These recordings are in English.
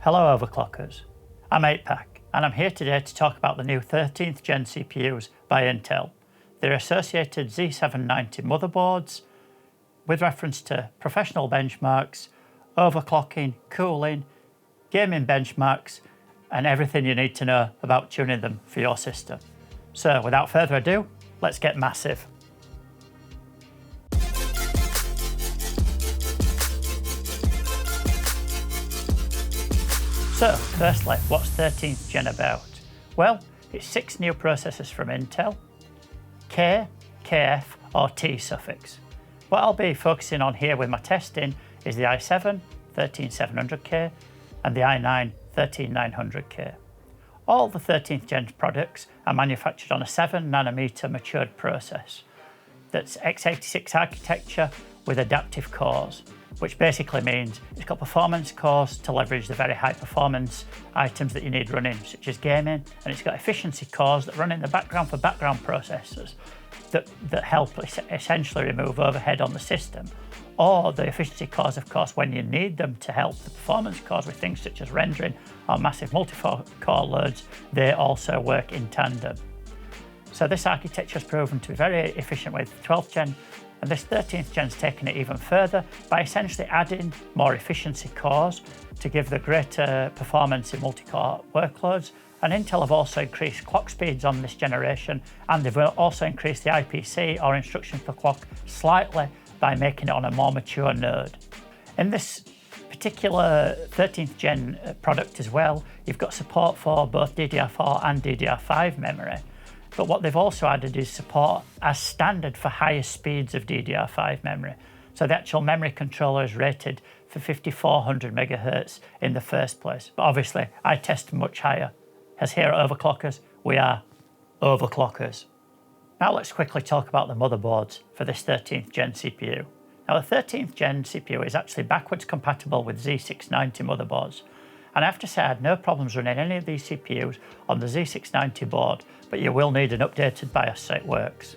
Hello Overclockers, I'm 8Pack and I'm here today to talk about the new 13th gen CPUs by Intel, their associated Z790 motherboards, with reference to professional benchmarks, overclocking, cooling, gaming benchmarks, and everything you need to know about tuning them for your system. So without further ado, let's get massive. So firstly, what's 13th gen about? Well, it's 6 new processors from Intel, K, KF or T suffix. What I'll be focusing on here with my testing is the i7 13700K and the i9 13900K. All the 13th gen products are manufactured on a 7nm matured process that's x86 architecture with adaptive cores, which basically means it's got performance cores to leverage the very high performance items that you need running, such as gaming, and it's got efficiency cores that run in the background for background processors that help essentially remove overhead on the system, or the efficiency cores, of course, when you need them to help the performance cores with things such as rendering or massive multi-core loads, they also work in tandem. So this architecture has proven to be very efficient with 12th gen, and this 13th gen's taken it even further by essentially adding more efficiency cores to give the greater performance in multi-core workloads. And Intel have also increased clock speeds on this generation, and they've also increased the IPC or instructions per clock slightly by making it on a more mature node. In this particular 13th gen product as well, you've got support for both DDR4 and DDR5 memory. But what they've also added is support as standard for higher speeds of DDR5 memory. So the actual memory controller is rated for 5400 MHz in the first place. But obviously I test much higher, as here at Overclockers, we are Overclockers. Now let's quickly talk about the motherboards for this 13th gen CPU. Now the 13th gen CPU is actually backwards compatible with Z690 motherboards. And I have to say I had no problems running any of these CPUs on the Z690 board, but you will need an updated BIOS so it works.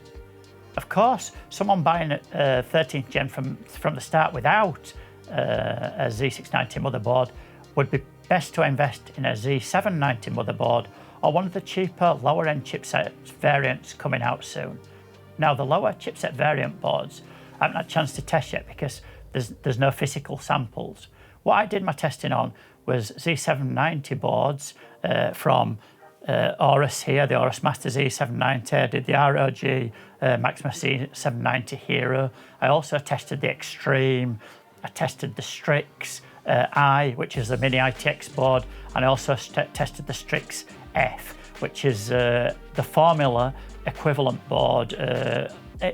Of course, someone buying a 13th gen from the start without a Z690 motherboard would be best to invest in a Z790 motherboard or one of the cheaper lower end chipset variants coming out soon. Now the lower chipset variant boards I haven't had a chance to test yet because there's no physical samples. What I did my testing on was Z790 boards from Aorus here, the Aorus Master Z790. I did the ROG Maximus Z790 Hero. I also tested the Extreme. I tested the Strix I, which is the mini ITX board, and I also tested the Strix F, which is the Formula equivalent board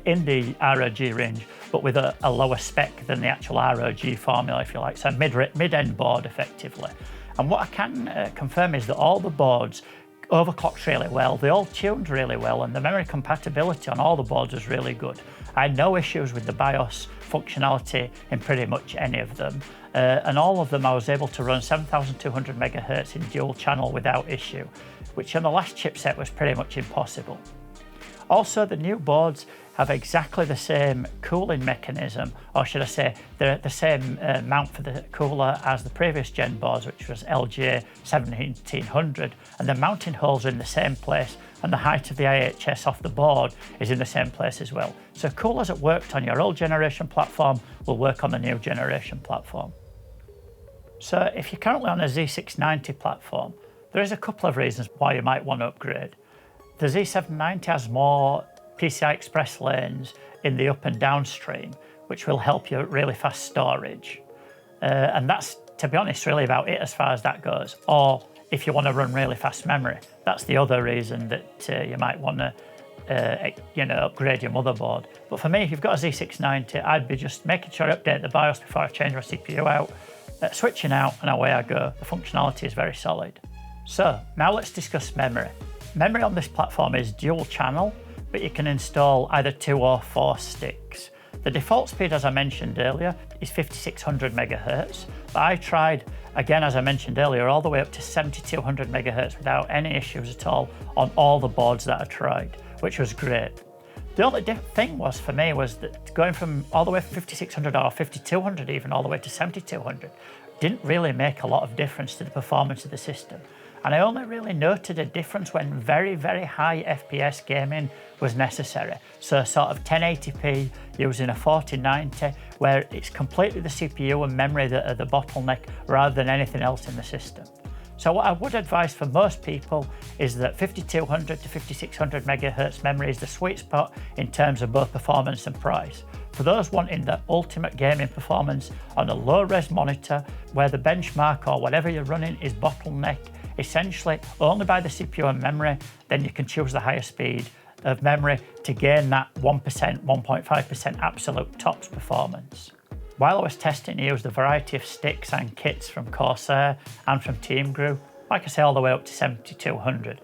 in the ROG range, but with a lower spec than the actual ROG Formula, if you like, so mid-end board effectively. And what I can confirm is that all the boards overclocked really well, they all tuned really well, and the memory compatibility on all the boards was really good. I had no issues with the BIOS functionality in pretty much any of them, and all of them I was able to run 7200 MHz in dual channel without issue, which on the last chipset was pretty much impossible. Also, the new boards have exactly the same cooling mechanism, or should I say, they're the same mount for the cooler as the previous gen boards, which was LJ 1700, and the mounting holes are in the same place, and the height of the IHS off the board is in the same place as well. So coolers that worked on your old generation platform will work on the new generation platform. So if you're currently on a Z690 platform, there is a couple of reasons why you might want to upgrade. The Z790 has more PCI Express lanes in the up and downstream, which will help you really fast storage. And that's, to be honest, really about it as far as that goes. Or if you want to run really fast memory, that's the other reason that you might want to upgrade your motherboard. But for me, if you've got a Z690, I'd be just making sure I update the BIOS before I change my CPU out, switching out, and away I go. The functionality is very solid. So now let's discuss memory. Memory on this platform is dual channel, but you can install either 2 or 4 sticks. The default speed, as I mentioned earlier, is 5600 MHz, but I tried, again as I mentioned earlier, all the way up to 7200 MHz without any issues at all on all the boards that I tried, which was great. The only thing was for me was that going from all the way from 5600 or 5200 even all the way to 7200 didn't really make a lot of difference to the performance of the system. And I only really noted a difference when very, very high FPS gaming was necessary. So sort of 1080p using a 4090, where it's completely the CPU and memory that are the bottleneck rather than anything else in the system. So what I would advise for most people is that 5200 to 5600 megahertz memory is the sweet spot in terms of both performance and price. For those wanting the ultimate gaming performance on a low-res monitor where the benchmark or whatever you're running is bottleneck essentially only by the CPU and memory, then you can choose the higher speed of memory to gain that 1%, 1.5% absolute tops performance. While I was testing, I used a variety of sticks and kits from Corsair and from Team Group, like I say, all the way up to 7200.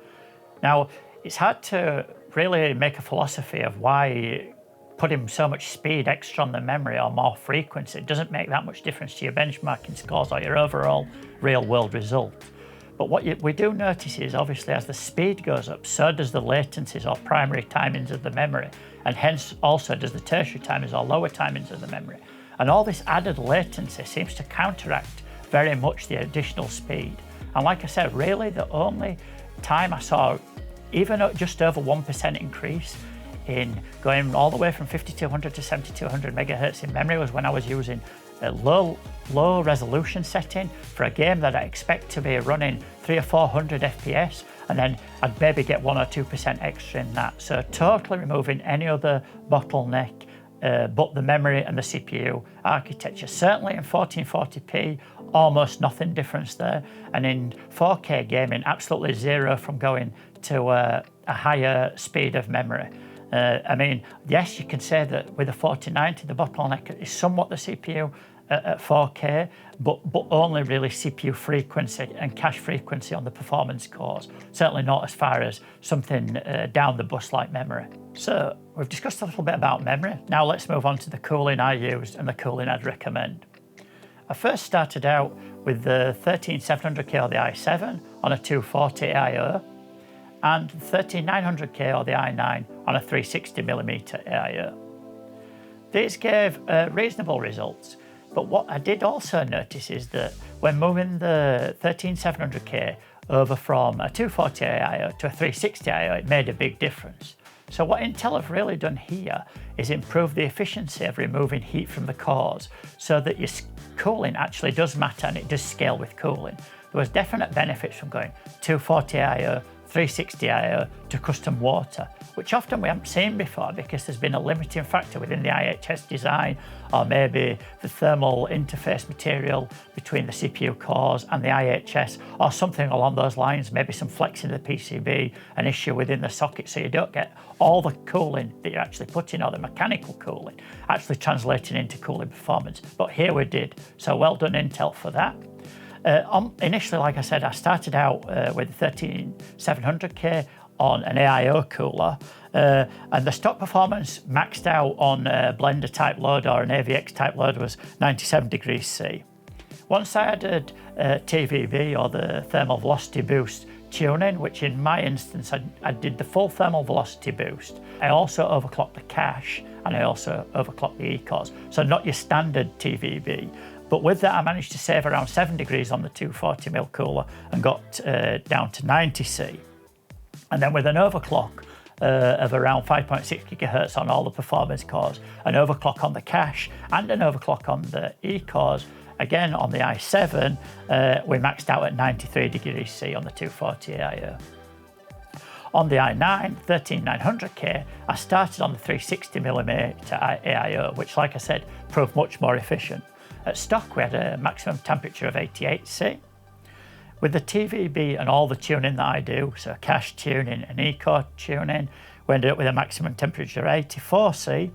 Now, it's hard to really make a philosophy of why putting so much speed extra on the memory or more frequency doesn't make that much difference to your benchmarking scores or your overall real-world result. But what we do notice is, obviously, as the speed goes up, so does the latencies or primary timings of the memory, and hence also does the tertiary timings or lower timings of the memory. And all this added latency seems to counteract very much the additional speed. And like I said, really the only time I saw even just over 1% increase in going all the way from 5200 to 7200 megahertz in memory was when I was using a low resolution setting for a game that I expect to be running 300 or 400 FPS, and then I'd maybe get 1 or 2% extra in that. So totally removing any other bottleneck but the memory and the CPU architecture. Certainly in 1440p, almost nothing difference there. And in 4K gaming, absolutely zero from going to a higher speed of memory. I mean, yes, you can say that with a 4090, the bottleneck is somewhat the CPU at 4K, but only really CPU frequency and cache frequency on the performance cores. Certainly not as far as something down the bus like memory. So we've discussed a little bit about memory. Now let's move on to the cooling I used and the cooling I'd recommend. I first started out with the 13700K or the i7 on a 240 AIO, and 13900K or the i9 on a 360mm AIO. These gave reasonable results, but what I did also notice is that when moving the 13700K over from a 240 AIO to a 360 AIO, it made a big difference. So what Intel have really done here is improve the efficiency of removing heat from the cores so that your cooling actually does matter and it does scale with cooling. There was definite benefits from going 240 AIO, 360 AIO to custom water, which often we haven't seen before because there's been a limiting factor within the IHS design, or maybe the thermal interface material between the CPU cores and the IHS, or something along those lines, maybe some flexing of the PCB, an issue within the socket, so you don't get all the cooling that you're actually putting, or the mechanical cooling, actually translating into cooling performance. But here we did, so well done Intel for that. Initially, like I said, I started out with 13700K on an AIO cooler, and the stock performance maxed out on a blender type load or an AVX type load was 97 degrees C. Once I added TVB or the thermal velocity boost tuning, which in my instance I did the full thermal velocity boost. I also overclocked the cache and I also overclocked the E-cores, so not your standard TVB. But with that, I managed to save around 7 degrees on the 240mm cooler and got down to 90C. And then with an overclock of around 5.6 gigahertz on all the performance cores, an overclock on the cache and an overclock on the E-cores, again on the i7, we maxed out at 93 degrees C on the 240 AIO. On the i9 13900K, I started on the 360mm AIO, which, like I said, proved much more efficient. At stock, we had a maximum temperature of 88C. With the TVB and all the tuning that I do, so cache tuning and E-core tuning, we ended up with a maximum temperature of 84C.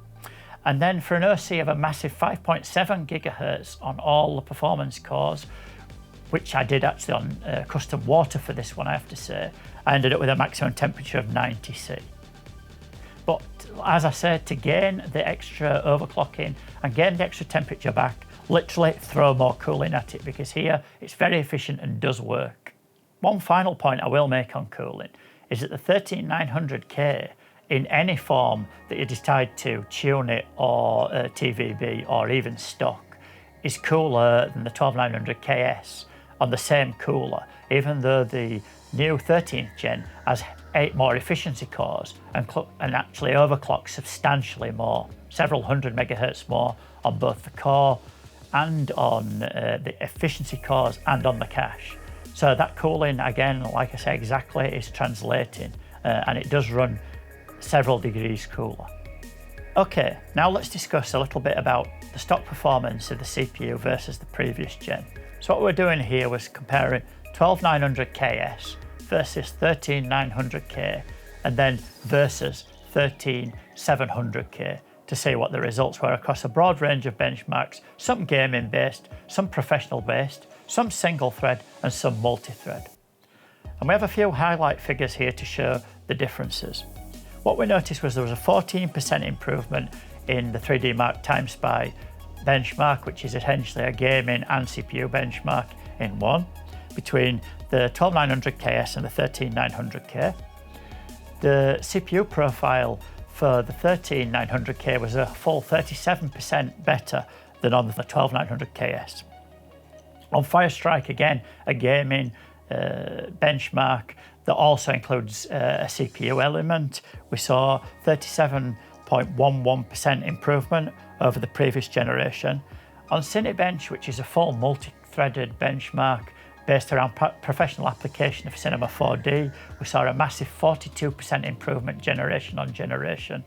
And then for an OC of a massive 5.7 gigahertz on all the performance cores, which I did actually on custom water for this one, I have to say, I ended up with a maximum temperature of 90C. But as I said, to gain the extra overclocking and gain the extra temperature back, literally throw more cooling at it, because here it's very efficient and does work. One final point I will make on cooling is that the 13900K, in any form that you decide to tune it or TVB or even stock, is cooler than the 12900KS on the same cooler, even though the new 13th gen has 8 more efficiency cores and actually overclocks substantially more, several hundred megahertz more on both the core and on the efficiency cores and on the cache. So that cooling, again, like I say, exactly is translating, and it does run several degrees cooler. Okay, now let's discuss a little bit about the stock performance of the CPU versus the previous gen. So what we're doing here was comparing 12900KS versus 13900K and then versus 13700K to see what the results were across a broad range of benchmarks, some gaming based, some professional based, some single thread and some multi-thread. And we have a few highlight figures here to show the differences. What we noticed was there was a 14% improvement in the 3D Mark TimeSpy benchmark, which is essentially a gaming and CPU benchmark in one, between the 12900KS and the 13900K. The CPU profile for the 13900K was a full 37% better than on the 12900KS. On Firestrike, again, a gaming benchmark that also includes a CPU element, we saw 37.11% improvement over the previous generation. On Cinebench, which is a full multi-threaded benchmark based around professional application of Cinema 4D, we saw a massive 42% improvement generation on generation.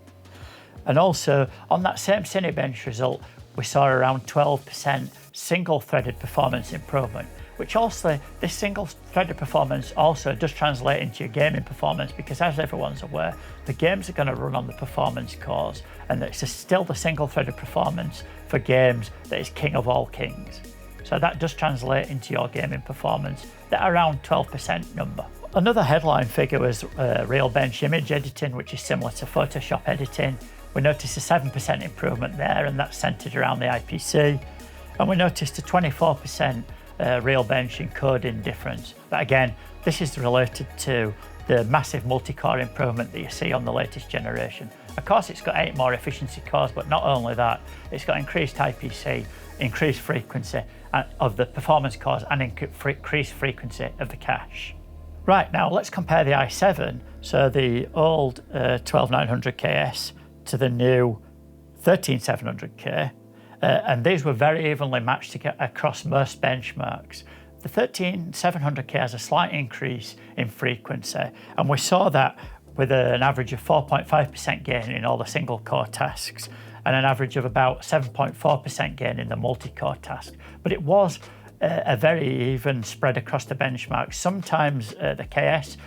And also on that same Cinebench result, we saw around 12% single-threaded performance improvement, which also, this single-threaded performance also does translate into your gaming performance, because as everyone's aware, the games are going to run on the performance cores, and it's still the single-threaded performance for games that is king of all kings. So that does translate into your gaming performance, that around 12% number. Another headline figure was Realbench image editing, which is similar to Photoshop editing. We noticed a 7% improvement there, and that's centered around the IPC. And we noticed a 24% Realbench encoding difference. But again, this is related to the massive multi-core improvement that you see on the latest generation. Of course, it's got 8 more efficiency cores, but not only that, it's got increased IPC, increased frequency of the performance cores, and increased frequency of the cache. Right, now let's compare the i7, so the old 12900KS to the new 13700K. And these were very evenly matched across most benchmarks. The 13700K has a slight increase in frequency, and we saw that with an average of 4.5% gain in all the single core tasks and an average of about 7.4% gain in the multi-core task. But it was a very even spread across the benchmarks. Sometimes the KS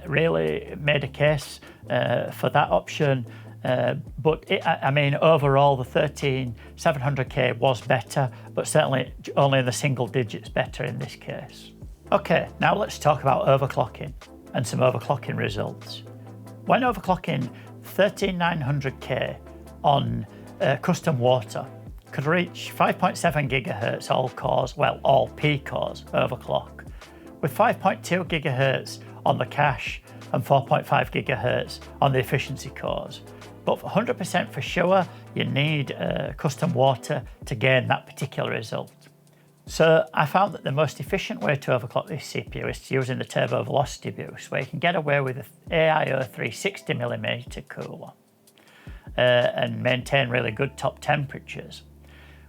really made a case for that option. But overall the 13700K was better, but certainly only in the single digits better in this case. Okay, now let's talk about overclocking and some overclocking results. When overclocking, 13900K on custom water could reach 5.7 gigahertz all cores, well, all P cores overclock, with 5.2 gigahertz on the cache and 4.5 gigahertz on the efficiency cores. But for 100% for sure, you need custom water to gain that particular result. So I found that the most efficient way to overclock this CPU is using the turbo velocity boost, where you can get away with an AIO3 60mm cooler and maintain really good top temperatures.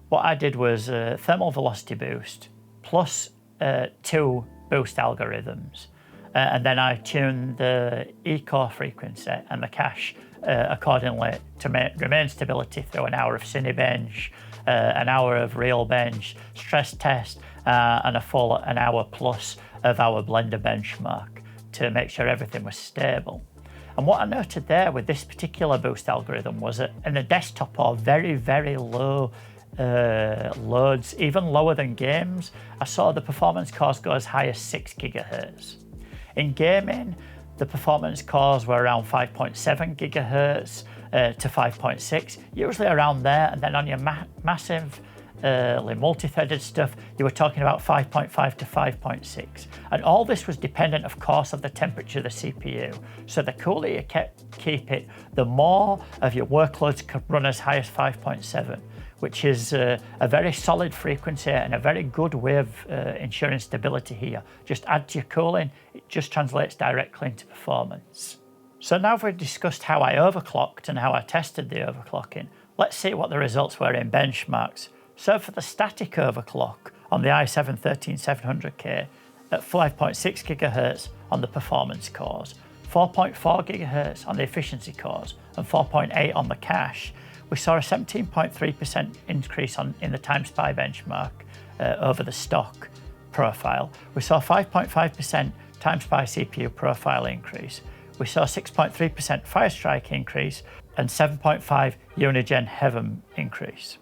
What I did was thermal velocity boost plus 2 boost algorithms, and then I tuned the E-core frequency and the cache accordingly to remain stability through an hour of Cinebench, an hour of Realbench stress test, and a full an hour plus of our Blender benchmark to make sure everything was stable. And what I noted there with this particular boost algorithm was that in the desktop or very, very low loads, even lower than games, I saw the performance cores go as high as 6 gigahertz. In gaming, the performance cores were around 5.7 gigahertz to 5.6, usually around there. And then on your massive multi-threaded stuff, you were talking about 5.5 to 5.6. And all this was dependent, of course, of the temperature of the CPU. So the cooler you keep it, the more of your workloads could run as high as 5.7. which is a very solid frequency and a very good way of ensuring stability here. Just add to your cooling, it just translates directly into performance. So now we've discussed how I overclocked and how I tested the overclocking, let's see what the results were in benchmarks. So for the static overclock on the i7-13700K at 5.6 GHz on the performance cores, 4.4 GHz on the efficiency cores and 4.8 on the cache, we saw a 17.3% increase in the time SPI benchmark over the stock profile. We saw 5.5% time SPI CPU profile increase. We saw 6.3% Firestrike increase and 7.5 Unigine Heaven increase.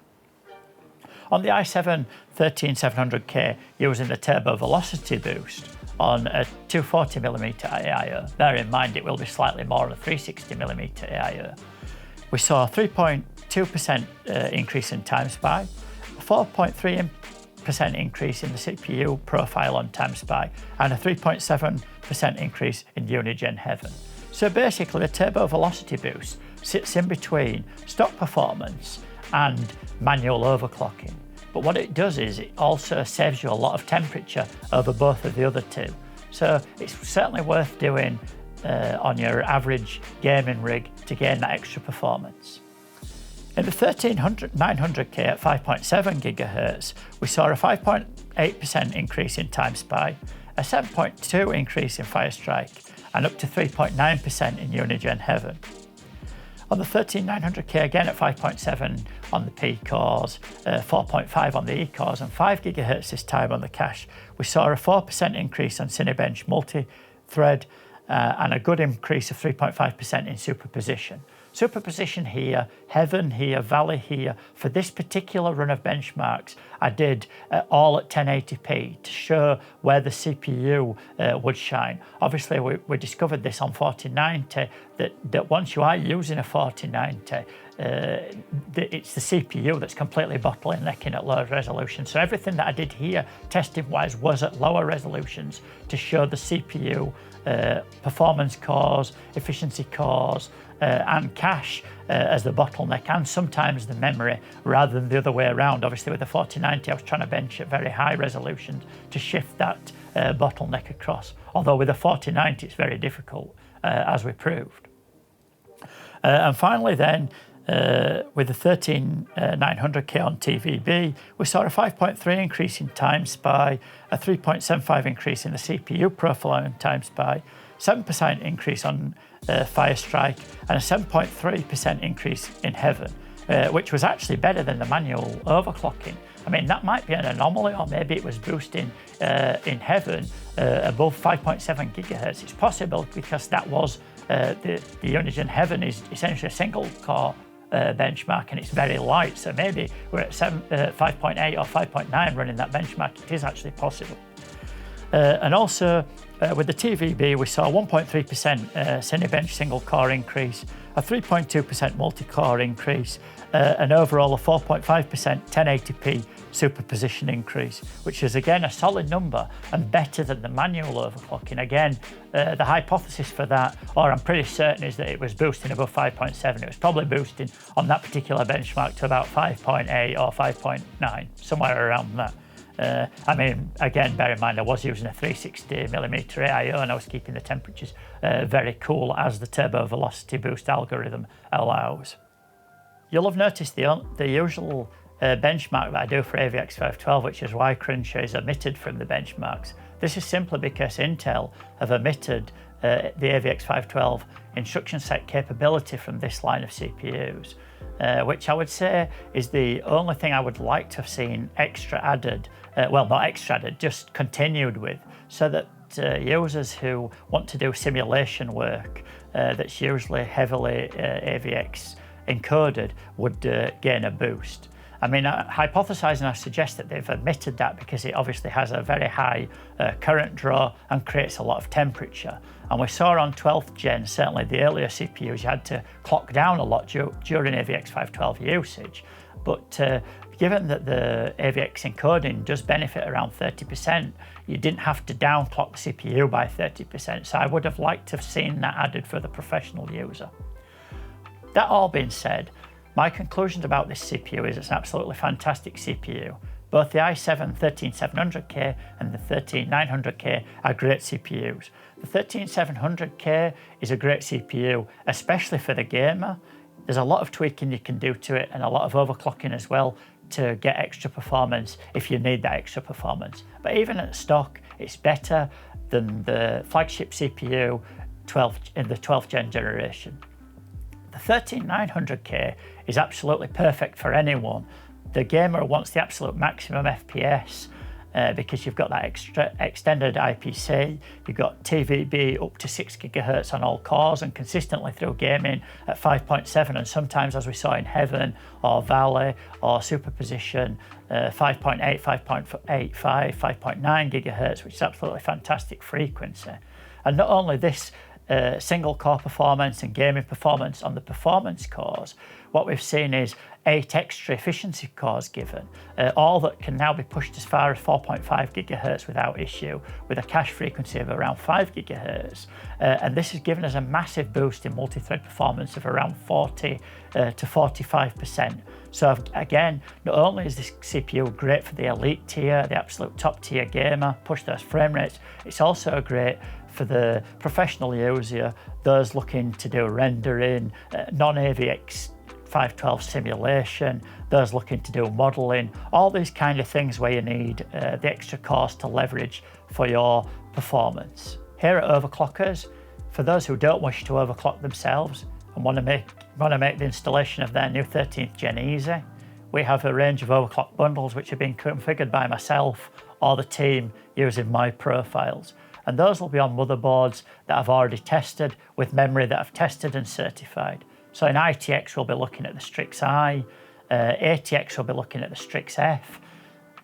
On the i7-13700K using the turbo velocity boost on a 240mm AIO, bear in mind it will be slightly more on a 360mm AIO, we saw a 3.2% increase in time SPI, a 4.3% increase in the CPU profile on time SPI, and a 3.7% increase in Unigine Heaven. So basically the turbo velocity boost sits in between stock performance and manual overclocking. But what it does is it also saves you a lot of temperature over both of the other two. So it's certainly worth doing on your average gaming rig to gain that extra performance. In the 13900K at 5.7 GHz, we saw a 5.8% increase in time SPI, a 7.2% increase in Firestrike, and up to 3.9% in Unigine Heaven. On the 13900K again at 5.7 on the P cores, 4.5 on the E cores and 5 GHz this time on the cache, we saw a 4% increase on Cinebench multi-thread and a good increase of 3.5% in superposition. Superposition here, Heaven here, Valley here. For this particular run of benchmarks, I did all at 1080p to show where the CPU would shine. Obviously, we discovered this on 4090, that once you are using a 4090, it's the CPU that's completely bottlenecking at lower resolution. So everything that I did here, testing-wise, was at lower resolutions to show the CPU, performance cores, efficiency cores, and cache as the bottleneck, and sometimes the memory rather than the other way around. Obviously with the 4090 I was trying to bench at very high resolutions to shift that bottleneck across, although with the 4090 it's very difficult, as we proved. And finally then, with the 13900K on TVB, we saw a 5.3 increase in time SPI, a 3.75 increase in the CPU profile on time SPI, 7% increase on Firestrike, and a 7.3% increase in Heaven, which was actually better than the manual overclocking. I mean, that might be an anomaly, or maybe it was boosting in Heaven above 5.7 GHz. It's possible because that was the Unigine Heaven is essentially a single core benchmark and it's very light, so maybe we're at 5.8 or 5.9 running that benchmark. It is actually possible. And also with the TVB we saw a 1.3% Cinebench single core increase, a 3.2% multi-core increase, and overall a 4.5% 1080p superposition increase, which is again a solid number and better than the manual overclocking. Again, the hypothesis for that, or I'm pretty certain, is that it was boosting above 5.7. It was probably boosting on that particular benchmark to about 5.8 or 5.9, somewhere around that. I mean, again, bear in mind I was using a 360mm AIO and I was keeping the temperatures very cool as the turbo velocity boost algorithm allows. You'll have noticed the usual benchmark that I do for AVX512, which is why Cruncher is omitted from the benchmarks. This is simply because Intel have omitted the AVX512 instruction set capability from this line of CPUs, which I would say is the only thing I would like to have seen extra added, well, not extra added, just continued with, so that users who want to do simulation work that's usually heavily AVX encoded would gain a boost. I mean, hypothesizing, I suggest that they've omitted that because it obviously has a very high current draw and creates a lot of temperature. And we saw on 12th gen, certainly the earlier CPUs, you had to clock down a lot during AVX512 usage. But given that the AVX encoding does benefit around 30%, you didn't have to downclock the CPU by 30%. So I would have liked to have seen that added for the professional user. That all being said, My conclusions about this CPU is it's an absolutely fantastic CPU. Both the i7 13700K and the 13900K are great CPUs. The 13700K is a great CPU, especially for the gamer. There's a lot of tweaking you can do to it and a lot of overclocking as well to get extra performance if you need that extra performance. But even at stock, it's better than the flagship CPU in the 12th gen generation. The 13900K is absolutely perfect for anyone. The gamer wants the absolute maximum FPS because you've got that extra extended IPC, you've got TVB up to 6 GHz on all cores and consistently through gaming at 5.7, and sometimes, as we saw in Heaven or Valley or Superposition, 5.8, 5.85, 5.9 GHz, which is absolutely fantastic frequency. And not only this single core performance and gaming performance on the performance cores, what we've seen is 8 extra efficiency cores given, all that can now be pushed as far as 4.5 GHz without issue, with a cache frequency of around 5 GHz. And this has given us a massive boost in multi-thread performance of around 40 to 45%. So again, not only is this CPU great for the elite tier, the absolute top tier gamer, push those frame rates, it's also great for the professional user, those looking to do rendering, non-AVX 512 simulation, those looking to do modeling, all these kind of things where you need the extra cores to leverage for your performance. Here at Overclockers, for those who don't wish to overclock themselves and want to make the installation of their new 13th gen easy, we have a range of overclock bundles which have been configured by myself or the team using my profiles. And those will be on motherboards that I've already tested with memory that I've tested and certified. So in ITX, we'll be looking at the Strix I, ATX, we'll be looking at the Strix F,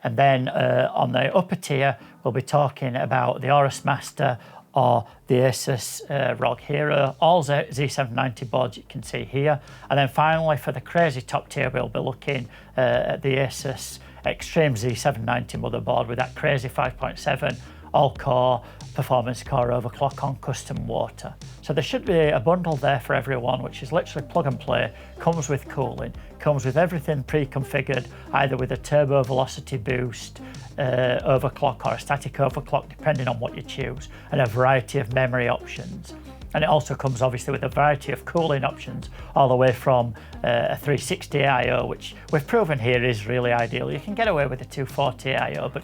and then on the upper tier, we'll be talking about the Aorus Master or the Asus ROG Hero, all Z790 boards you can see here. And then finally, for the crazy top tier, we'll be looking at the Asus Extreme Z790 motherboard with that crazy 5.7 all-core performance core overclock on custom water. So there should be a bundle there for everyone, which is literally plug and play, comes with cooling, comes with everything pre-configured, either with a turbo velocity boost overclock or a static overclock, depending on what you choose, and a variety of memory options. And it also comes obviously with a variety of cooling options, all the way from a 360 I/O, which we've proven here is really ideal. You can get away with a 240 I/O, but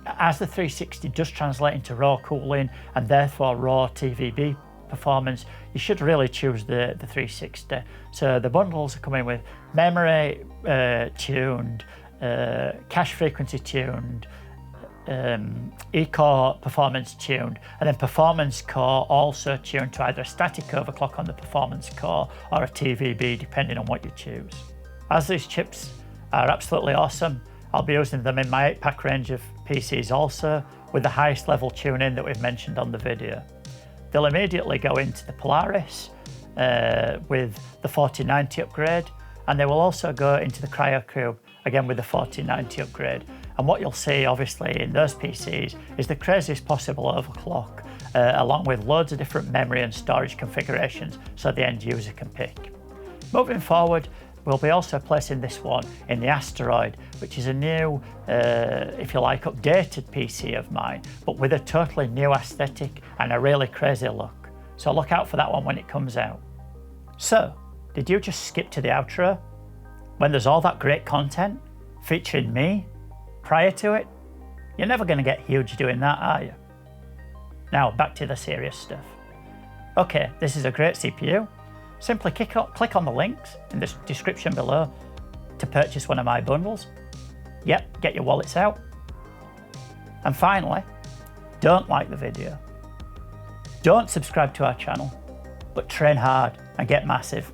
as the 360 does translate into raw cooling and therefore raw TVB performance, you should really choose the 360. So the bundles are coming with memory tuned, cache frequency tuned, E-core performance tuned, and then performance core also tuned to either a static overclock on the performance core or a TVB, depending on what you choose. As these chips are absolutely awesome, I'll be using them in my 8-pack range of PCs also, with the highest level tuning that we've mentioned on the video. They'll immediately go into the Polaris with the 4090 upgrade, and they will also go into the CryoCube, again with the 4090 upgrade. And what you'll see obviously in those PCs is the craziest possible overclock, along with loads of different memory and storage configurations so the end user can pick. Moving forward, we'll be also placing this one in the Asteroid, which is a new, if you like, updated PC of mine, but with a totally new aesthetic and a really crazy look. So look out for that one when it comes out. So, did you just skip to the outro when there's all that great content featuring me prior to it? You're never going to get huge doing that, are you? Now, back to the serious stuff. Okay, this is a great CPU. Simply click on the links in the description below to purchase one of my bundles. Yep, get your wallets out. And finally, don't like the video. Don't subscribe to our channel, but train hard and get massive.